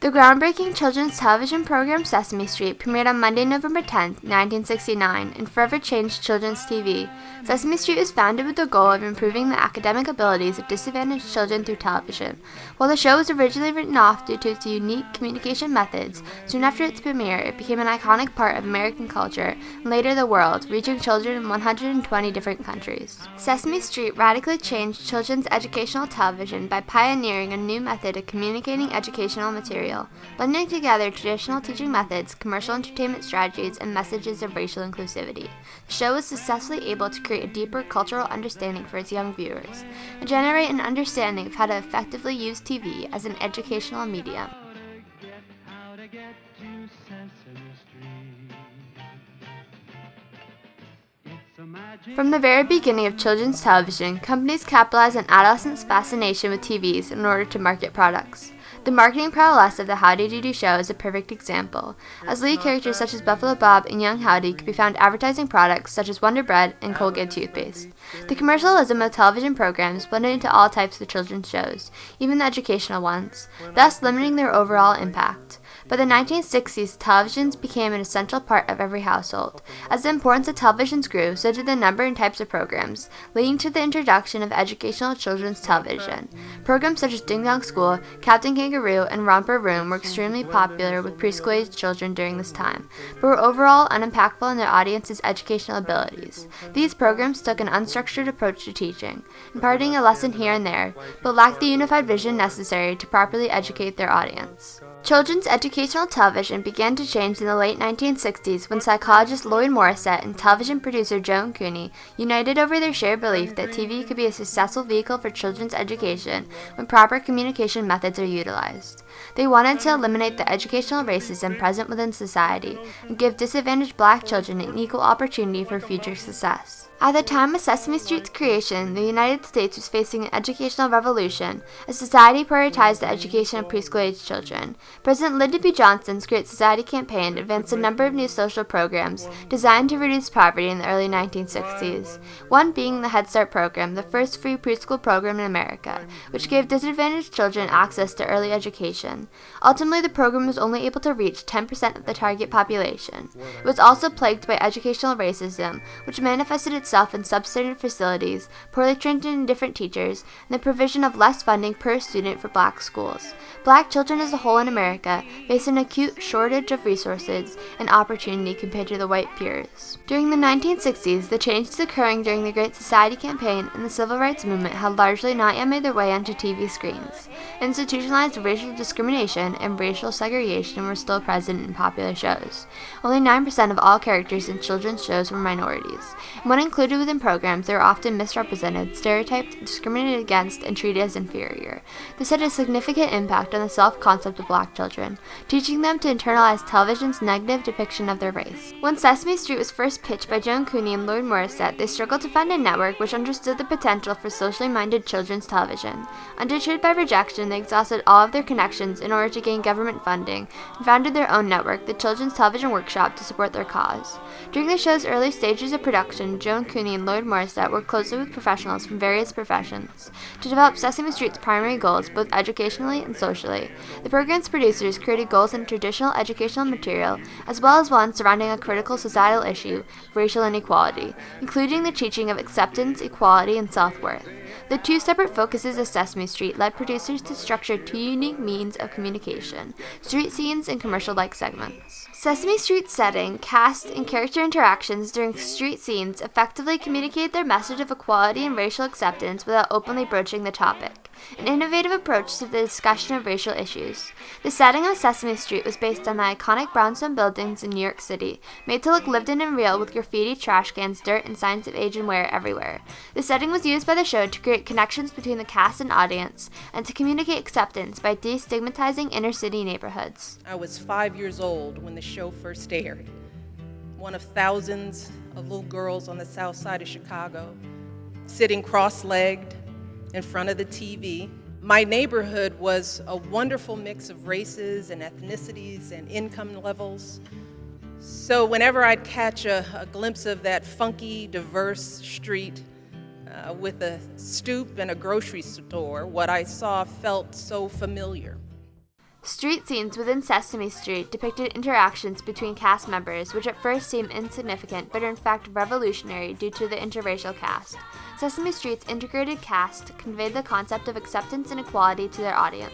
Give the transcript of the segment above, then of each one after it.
The groundbreaking children's television program Sesame Street premiered on Monday, November 10, 1969, and forever changed children's TV. Sesame Street was founded with the goal of improving the academic abilities of disadvantaged children through television. While the show was originally written off due to its unique communication methods, soon after its premiere, it became an iconic part of American culture and later the world, reaching children in 120 different countries. Sesame Street radically changed children's educational television by pioneering a new method of communicating educational material, blending together traditional teaching methods, commercial entertainment strategies, and messages of racial inclusivity. The show was successfully able to create a deeper cultural understanding for its young viewers, and generate an understanding of how to effectively use TV as an educational medium. From the very beginning of children's television, companies capitalized on adolescents' fascination with TVs in order to market products. The marketing prowess of the Howdy Doody show is a perfect example, as lead characters such as Buffalo Bob and Young Howdy could be found advertising products such as Wonder Bread and Colgate toothpaste. The commercialism of television programs blended into all types of children's shows, even the educational ones, thus limiting their overall impact. By the 1960s, televisions became an essential part of every household. As the importance of televisions grew, so did the number and types of programs, leading to the introduction of educational children's television. Programs such as Ding Dong School, Captain Kangaroo, and Romper Room were extremely popular with preschool-age children during this time, but were overall unimpactful in their audience's educational abilities. These programs took an unstructured approach to teaching, imparting a lesson here and there, but lacked the unified vision necessary to properly educate their audience. Children's educational television began to change in the late 1960s when psychologist Lloyd Morissette and television producer Joan Cooney united over their shared belief that TV could be a successful vehicle for children's education when proper communication methods are utilized. They wanted to eliminate the educational racism present within society and give disadvantaged Black children an equal opportunity for future success. At the time of Sesame Street's creation, the United States was facing an educational revolution as society prioritized the education of preschool-age children. President Lyndon B. Johnson's Great Society campaign advanced a number of new social programs designed to reduce poverty in the early 1960s, one being the Head Start program, the first free preschool program in America, which gave disadvantaged children access to early education. Ultimately, the program was only able to reach 10% of the target population. It was also plagued by educational racism, which manifested itself in substandard facilities, poorly trained and indifferent teachers, and the provision of less funding per student for Black schools. Black children as a whole in America face an acute shortage of resources and opportunity compared to the white peers. During the 1960s, the changes occurring during the Great Society campaign and the Civil Rights Movement had largely not yet made their way onto TV screens. Institutionalized racial discrimination and racial segregation were still present in popular shows. Only 9% of all characters in children's shows were minorities, and when included within programs, they were often misrepresented, stereotyped, discriminated against, and treated as inferior. This had a significant impact on the self-concept of Black children, teaching them to internalize television's negative depiction of their race. When Sesame Street was first pitched by Joan Cooney and Lloyd Morissette, they struggled to find a network which understood the potential for socially minded children's television. Undeterred by rejection, they exhausted all of their connections in order to gain government funding and founded their own network, the Children's Television Workshop, to support their cause. During the show's early stages of production, Joan Cooney and Lloyd Morissette worked closely with professionals from various professions to develop Sesame Street's primary goals, both educationally and socially. The program's producers created goals in traditional educational material, as well as ones surrounding a critical societal issue, racial inequality, including the teaching of acceptance, equality, and self-worth. The two separate focuses of Sesame Street led producers to structure two unique means of communication: street scenes and commercial-like segments. Sesame Street's setting, cast, and character interactions during street scenes effectively communicate their message of equality and racial acceptance without openly broaching the topic, an innovative approach to the discussion of racial issues. The setting of Sesame Street was based on the iconic brownstone buildings in New York City, made to look lived in and real with graffiti, trash cans, dirt, and signs of age and wear everywhere. The setting was used by the show to create connections between the cast and audience, and to communicate acceptance by destigmatizing inner-city neighborhoods. I was 5 years old when the show first aired, one of thousands of little girls on the south side of Chicago, sitting cross-legged in front of the TV. My neighborhood was a wonderful mix of races and ethnicities and income levels. So whenever I'd catch a glimpse of that funky, diverse street with a stoop and a grocery store, what I saw felt so familiar. Street scenes within Sesame Street depicted interactions between cast members, which at first seem insignificant but are in fact revolutionary due to the interracial cast. Sesame Street's integrated cast conveyed the concept of acceptance and equality to their audience.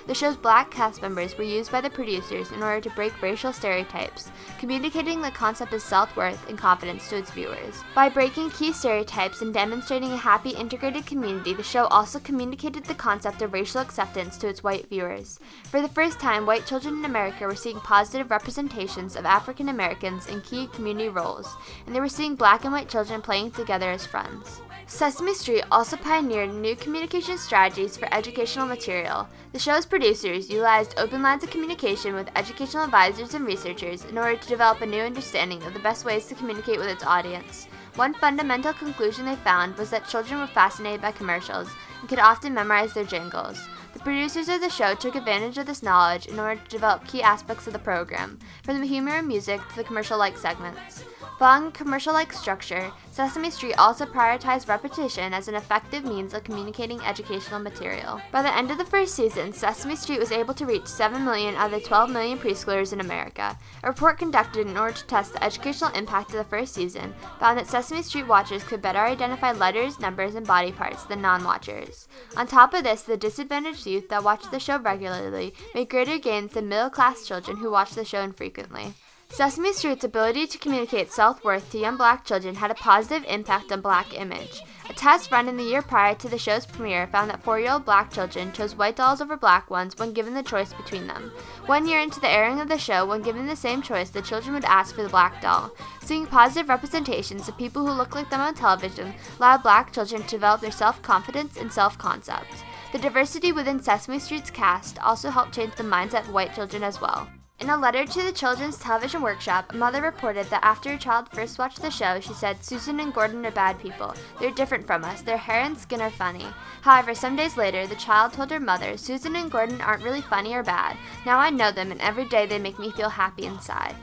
The show's black cast members were used by the producers in order to break racial stereotypes, communicating the concept of self-worth and confidence to its viewers. By breaking key stereotypes and demonstrating a happy, integrated community, the show also communicated the concept of racial acceptance to its white viewers. For the first time, white children in America were seeing positive representations of African Americans in key community roles, and they were seeing black and white children playing together as friends. Sesame Street also pioneered new communication strategies for educational material. The show's producers utilized open lines of communication with educational advisors and researchers in order to develop a new understanding of the best ways to communicate with its audience. One fundamental conclusion they found was that children were fascinated by commercials and could often memorize their jingles. The producers of the show took advantage of this knowledge in order to develop key aspects of the program, from the humor and music to the commercial-like segments. Following a commercial-like structure, Sesame Street also prioritized repetition as an effective means of communicating educational material. By the end of the first season, Sesame Street was able to reach 7 million out of the 12 million preschoolers in America. A report conducted in order to test the educational impact of the first season found that Sesame Street watchers could better identify letters, numbers, and body parts than non-watchers. On top of this, the disadvantaged youth that watched the show regularly made greater gains than middle-class children who watched the show infrequently. Sesame Street's ability to communicate self-worth to young black children had a positive impact on black image. A test run in the year prior to the show's premiere found that 4-year-old black children chose white dolls over black ones when given the choice between them. 1 year into the airing of the show, when given the same choice, the children would ask for the black doll. Seeing positive representations of people who look like them on television allowed black children to develop their self-confidence and self-concept. The diversity within Sesame Street's cast also helped change the mindset of white children as well. In a letter to the Children's Television Workshop, a mother reported that after her child first watched the show, she said, "Susan and Gordon are bad people. They're different from us. Their hair and skin are funny." However, some days later, the child told her mother, "Susan and Gordon aren't really funny or bad. Now I know them, and every day they make me feel happy inside."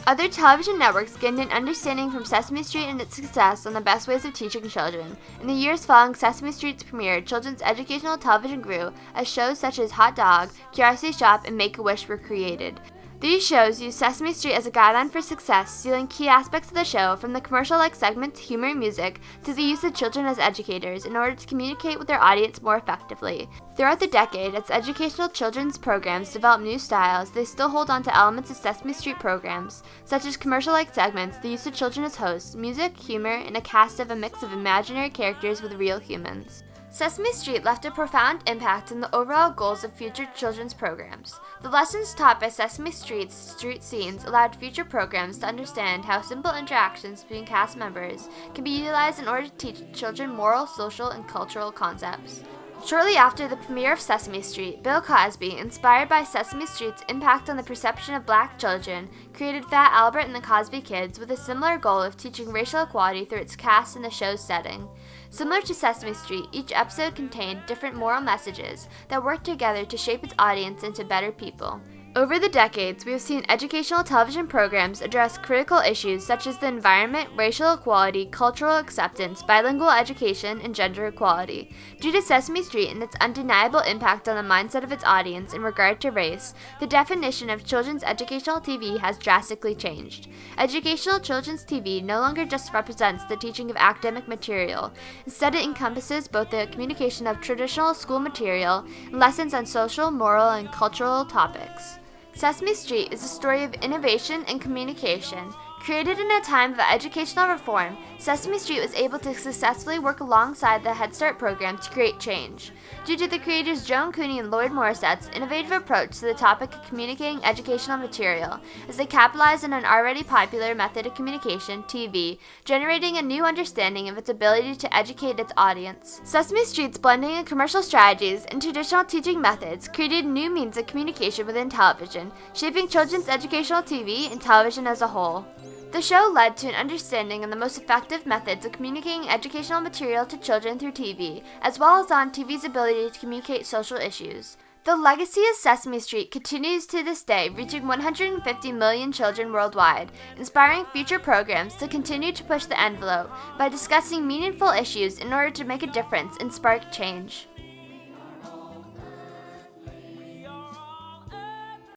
Other television networks gained an understanding from Sesame Street and its success on the best ways of teaching children. In the years following Sesame Street's premiere, children's educational television grew as shows such as Hot Dog, Curiosity Shop, and Make-A-Wish were created. These shows use Sesame Street as a guideline for success, stealing key aspects of the show from the commercial-like segments, humor, and music to the use of children as educators in order to communicate with their audience more effectively. Throughout the decade, as educational children's programs develop new styles, they still hold on to elements of Sesame Street programs, such as commercial-like segments, the use of children as hosts, music, humor, and a cast of a mix of imaginary characters with real humans. Sesame Street left a profound impact on the overall goals of future children's programs. The lessons taught by Sesame Street's street scenes allowed future programs to understand how simple interactions between cast members can be utilized in order to teach children moral, social, and cultural concepts. Shortly after the premiere of Sesame Street, Bill Cosby, inspired by Sesame Street's impact on the perception of black children, created Fat Albert and the Cosby Kids with a similar goal of teaching racial equality through its cast and the show's setting. Similar to Sesame Street, each episode contained different moral messages that worked together to shape its audience into better people. Over the decades, we have seen educational television programs address critical issues such as the environment, racial equality, cultural acceptance, bilingual education, and gender equality. Due to Sesame Street and its undeniable impact on the mindset of its audience in regard to race, the definition of children's educational TV has drastically changed. Educational children's TV no longer just represents the teaching of academic material. Instead, it encompasses both the communication of traditional school material and lessons on social, moral, and cultural topics. Sesame Street is a story of innovation and communication. Created in a time of educational reform, Sesame Street was able to successfully work alongside the Head Start program to create change. Due to the creators Joan Cooney and Lloyd Morrissett's innovative approach to the topic of communicating educational material, as they capitalized on an already popular method of communication, TV, generating a new understanding of its ability to educate its audience. Sesame Street's blending of commercial strategies and traditional teaching methods created new means of communication within television, shaping children's educational TV and television as a whole. The show led to an understanding of the most effective methods of communicating educational material to children through TV, as well as on TV's ability to communicate social issues. The legacy of Sesame Street continues to this day, reaching 150 million children worldwide, inspiring future programs to continue to push the envelope by discussing meaningful issues in order to make a difference and spark change.